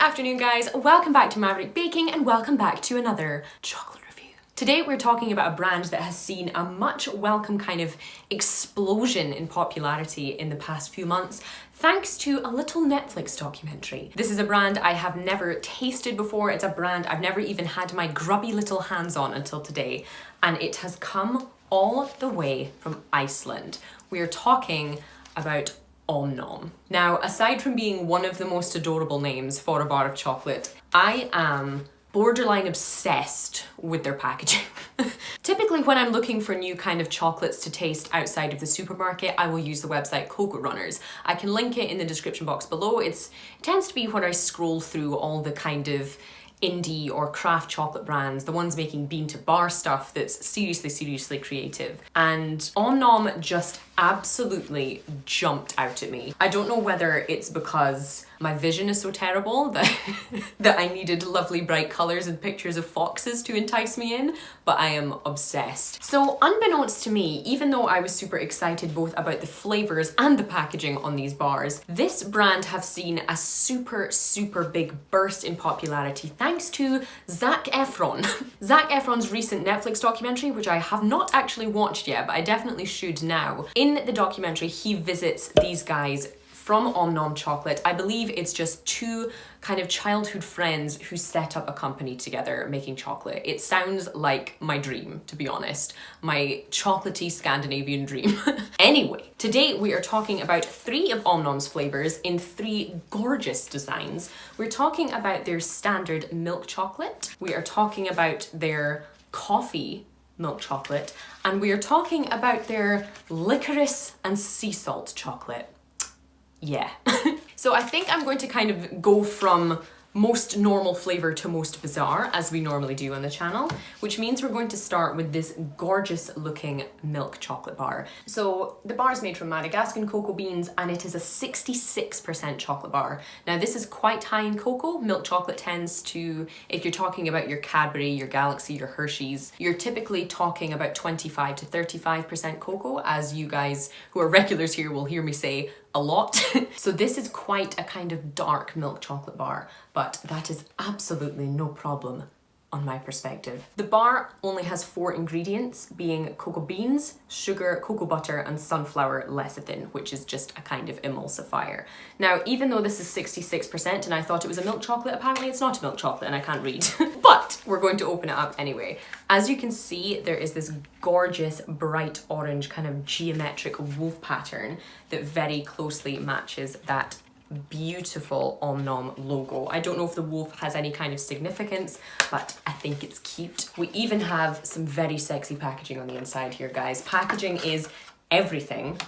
afternoon, guys. Welcome back to Maverick Baking and welcome back to another chocolate review. Today we're talking about a brand that has seen a much welcome kind of explosion in popularity in the past few months thanks to a little Netflix documentary. This is a brand I have never tasted before. It's a brand I've never even had my grubby little hands on until today, and it has come all the way from Iceland. We are talking about Omnom. Now, aside from being one of the most adorable names for a bar of chocolate, I am borderline obsessed with their packaging. Typically, when I'm looking for new kind of chocolates to taste outside of the supermarket, I will use the website Cocoa Runners. I can link it in the description box below. It tends to be when I scroll through all the kind of indie or craft chocolate brands, the ones making bean to bar stuff that's seriously creative. And Omnom just absolutely jumped out at me. I don't know whether it's because my vision is so terrible that that I needed lovely bright colours and pictures of foxes to entice me in, but I am obsessed. So unbeknownst to me, even though I was super excited both about the flavours and the packaging on these bars, this brand have seen a super big burst in popularity thanks to Zac Efron. Zac Efron's recent Netflix documentary, which I have not actually watched yet, but I definitely should now. In the documentary, he visits these guys from Omnom Chocolate. I believe it's just two kind of childhood friends who set up a company together making chocolate. It sounds like my dream, to be honest. My chocolatey Scandinavian dream. Anyway, today we are talking about 3 of Omnom's flavours in 3 gorgeous designs. We're talking about their standard milk chocolate. We are talking about their coffee milk chocolate. And we are talking about their licorice and sea salt chocolate. Yeah. So I think I'm going to kind of go from most normal flavour to most bizarre, as we normally do on the channel, which means we're going to start with this gorgeous looking milk chocolate bar. So the bar is made from Madagascan cocoa beans and it is a 66% chocolate bar. Now this is quite high in cocoa. Milk chocolate tends to, if you're talking about your Cadbury, your Galaxy, your Hershey's, you're typically talking about 25 to 35% cocoa, as you guys who are regulars here will hear me say a lot. So this is quite a kind of dark milk chocolate bar, but that is absolutely no problem on my perspective. The bar only has 4 ingredients, being cocoa beans, sugar, cocoa butter, and sunflower lecithin, which is just a kind of emulsifier. Now, even though this is 66% and I thought it was a milk chocolate, apparently it's not a milk chocolate and I can't read. But we're going to open it up anyway. As you can see, there is this gorgeous bright orange kind of geometric wolf pattern that very closely matches that beautiful Omnom logo. I don't know if the wolf has any kind of significance, but I think it's cute. We even have some very sexy packaging on the inside here, guys. Packaging is everything,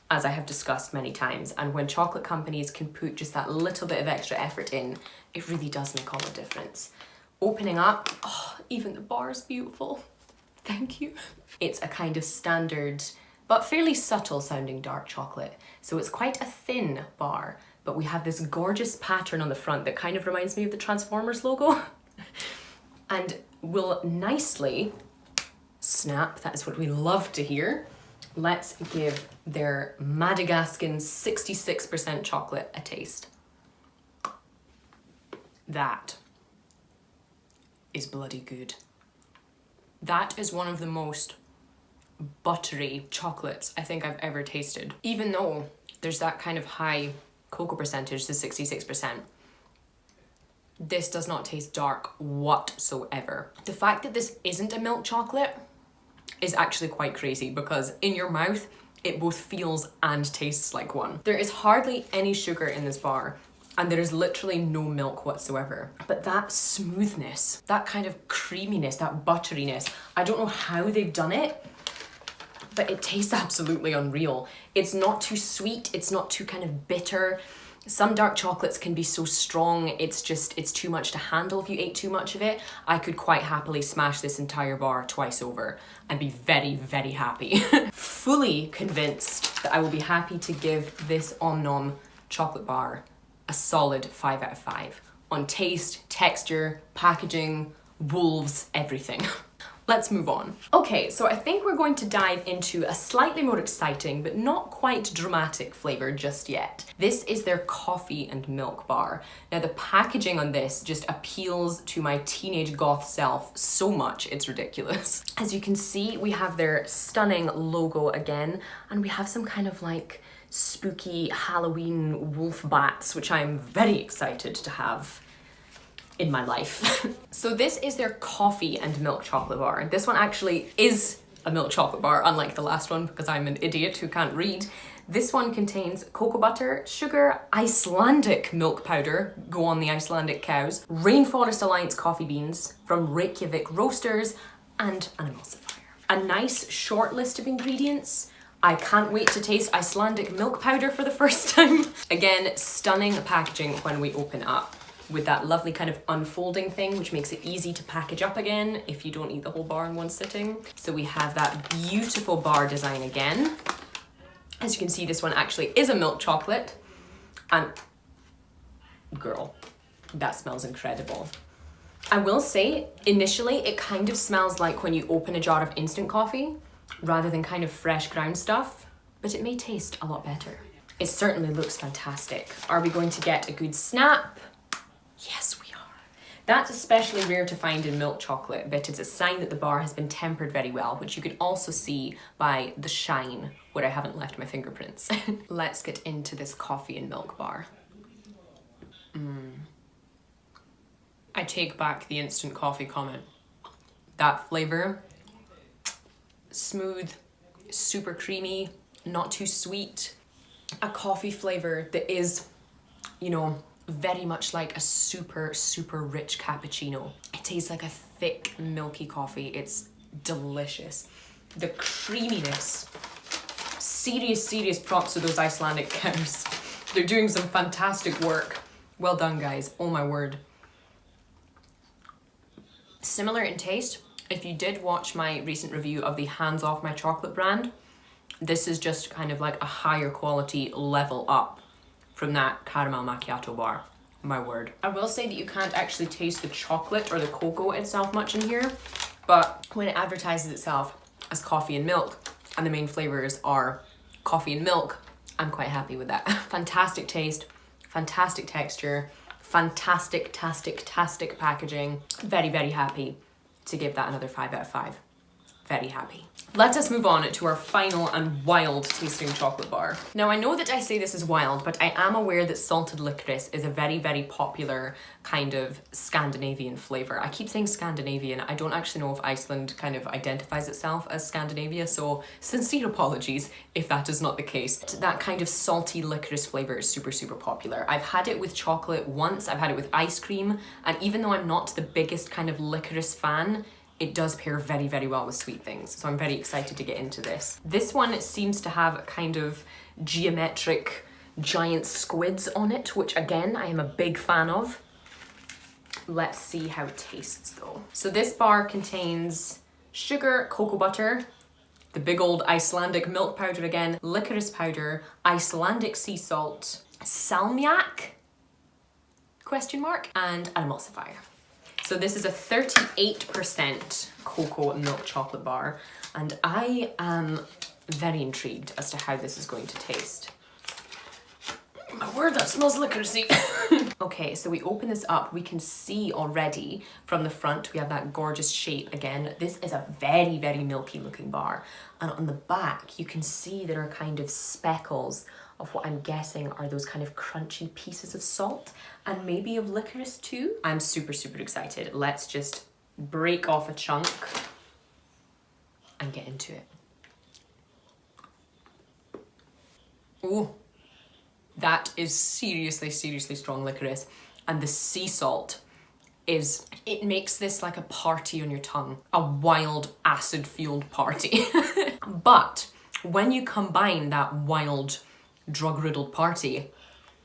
as I have discussed many times, and when chocolate companies can put just that little bit of extra effort in, it really does make all the difference. Opening up, oh, even the bar is beautiful. Thank you. It's a kind of standard, but fairly subtle sounding dark chocolate. So it's quite a thin bar, but we have this gorgeous pattern on the front that kind of reminds me of the Transformers logo and will nicely snap. That is what we love to hear. Let's give their Madagascan 66% chocolate a taste. That is bloody good. That is one of the most buttery chocolates I think I've ever tasted. Even though there's that kind of high cocoa percentage, the 66%, this does not taste dark whatsoever. The fact that this isn't a milk chocolate is actually quite crazy, because in your mouth it both feels and tastes like one. There is hardly any sugar in this bar and there is literally no milk whatsoever. But that smoothness, that kind of creaminess, that butteriness, I don't know how they've done it, but it tastes absolutely unreal. It's not too sweet, it's not too kind of bitter. Some dark chocolates can be so strong, it's too much to handle if you ate too much of it. I could quite happily smash this entire bar twice over and be very happy. Fully convinced that I will be happy to give this Omnom chocolate bar a solid 5 out of 5 on taste, texture, packaging, wolves, everything. Let's move on. Okay, so I think we're going to dive into a slightly more exciting but not quite dramatic flavour just yet. This is their coffee and milk bar. Now the packaging on this just appeals to my teenage goth self so much, it's ridiculous. As you can see, we have their stunning logo again, and we have some kind of like spooky Halloween wolf bats, which I'm very excited to have in my life. So this is their coffee and milk chocolate bar. This one actually is a milk chocolate bar, unlike the last one, because I'm an idiot who can't read. This one contains cocoa butter, sugar, Icelandic milk powder, go on the Icelandic cows, Rainforest Alliance coffee beans from Reykjavik roasters, and an emulsifier. A nice short list of ingredients. I can't wait to taste Icelandic milk powder for the first time. Again, stunning packaging when we open up, with that lovely kind of unfolding thing, which makes it easy to package up again if you don't eat the whole bar in one sitting. So we have that beautiful bar design again. As you can see, this one actually is a milk chocolate. And girl, that smells incredible. I will say, initially, it kind of smells like when you open a jar of instant coffee, rather than kind of fresh ground stuff, but it may taste a lot better. It certainly looks fantastic. Are we going to get a good snap? Yes, we are. That's especially rare to find in milk chocolate, but it's a sign that the bar has been tempered very well, which you can also see by the shine where I haven't left my fingerprints. Let's get into this coffee and milk bar. I take back the instant coffee comment. That flavor, smooth, super creamy, not too sweet. A coffee flavor that is, you know, very much like a super, super rich cappuccino. It tastes like a thick, milky coffee. It's delicious. The creaminess. Serious props to those Icelandic cows. They're doing some fantastic work. Well done, guys. Oh my word. Similar in taste. If you did watch my recent review of the Hands Off My Chocolate brand, this is just kind of like a higher quality level up from that caramel macchiato bar. My word. I will say that you can't actually taste the chocolate or the cocoa itself much in here, but when it advertises itself as coffee and milk, and the main flavors are coffee and milk, I'm quite happy with that. Fantastic taste, fantastic texture, fantastic packaging. Very happy to give that another 5 out of 5. Very happy. Let us move on to our final and wild tasting chocolate bar. Now I know that I say this is wild, but I am aware that salted licorice is a very popular kind of Scandinavian flavor. I keep saying Scandinavian. I don't actually know if Iceland kind of identifies itself as Scandinavia, so sincere apologies if that is not the case. That kind of salty licorice flavor is super popular. I've had it with chocolate once, I've had it with ice cream, and even though I'm not the biggest kind of licorice fan, it does pair very well with sweet things, so I'm very excited to get into this. This one seems to have kind of geometric giant squids on it, which again, I am a big fan of. Let's see how it tastes though. So this bar contains sugar, cocoa butter, the big old Icelandic milk powder again, licorice powder, Icelandic sea salt, salmiak, ? And an emulsifier. So this is a 38% cocoa milk chocolate bar, and I am very intrigued as to how this is going to taste. My word, that smells licoricey. Okay, so we open this up, we can see already from the front, we have that gorgeous shape again. This is a very milky looking bar. And on the back, you can see there are kind of speckles of what I'm guessing are those kind of crunchy pieces of salt and maybe of licorice too. I'm super excited. Let's just break off a chunk and get into it. Ooh, that is seriously strong licorice. And the sea salt it makes this like a party on your tongue, a wild acid-fueled party. But when you combine that wild drug-riddled party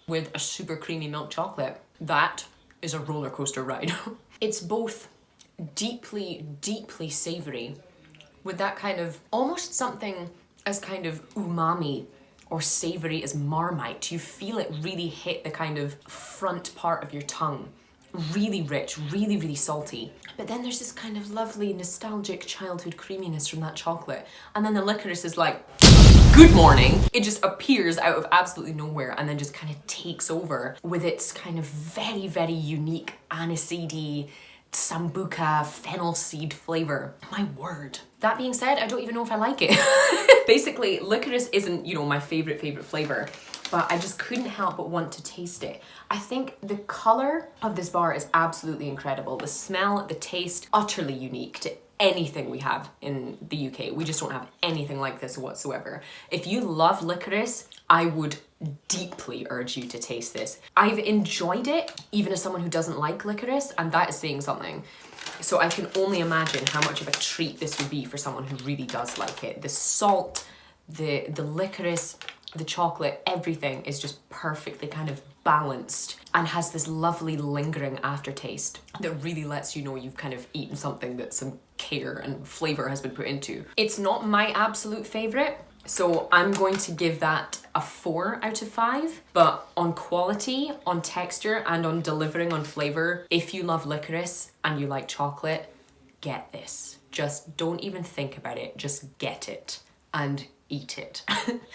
with a super creamy milk chocolate, that is a roller coaster ride. It's both deeply savory with that kind of almost something as kind of umami or savory as Marmite. You feel it really hit the kind of front part of your tongue really rich, really, really salty. But then there's this kind of lovely nostalgic childhood creaminess from that chocolate. And then the licorice is like, good morning. It just appears out of absolutely nowhere and then just kind of takes over with its kind of very, very unique aniseedy, sambuca, fennel seed flavor. My word. That being said, I don't even know if I like it. Basically, licorice isn't, you know, my favorite flavor, but I just couldn't help but want to taste it. I think the color of this bar is absolutely incredible. The smell, the taste, utterly unique to anything we have in the UK. We just don't have anything like this whatsoever. If you love licorice, I would deeply urge you to taste this. I've enjoyed it, even as someone who doesn't like licorice, and that is saying something. So I can only imagine how much of a treat this would be for someone who really does like it. The salt, the licorice, the chocolate, everything is just perfectly kind of balanced and has this lovely lingering aftertaste that really lets you know you've kind of eaten something that some care and flavor has been put into. It's not my absolute favorite, so I'm going to give that a 4 out of 5, but on quality, on texture, and on delivering on flavor, if you love licorice and you like chocolate, get this. Just don't even think about it, just get it and eat it.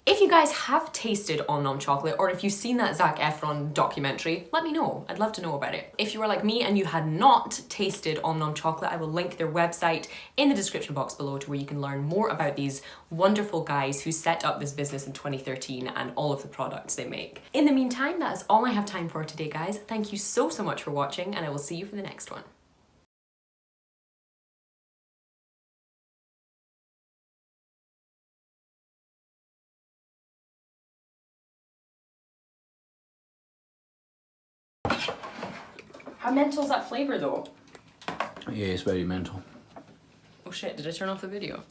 If you guys have tasted Omnom chocolate, or if you've seen that Zac Efron documentary, let me know. I'd love to know about it. If you were like me and you had not tasted Omnom chocolate, I will link their website in the description box below to where you can learn more about these wonderful guys who set up this business in 2013 and all of the products they make. In the meantime, that is all I have time for today, guys. Thank you so much for watching, and I will see you for the next one. How mental is that flavour though? Yeah, it's very mental. Oh shit, did I turn off the video?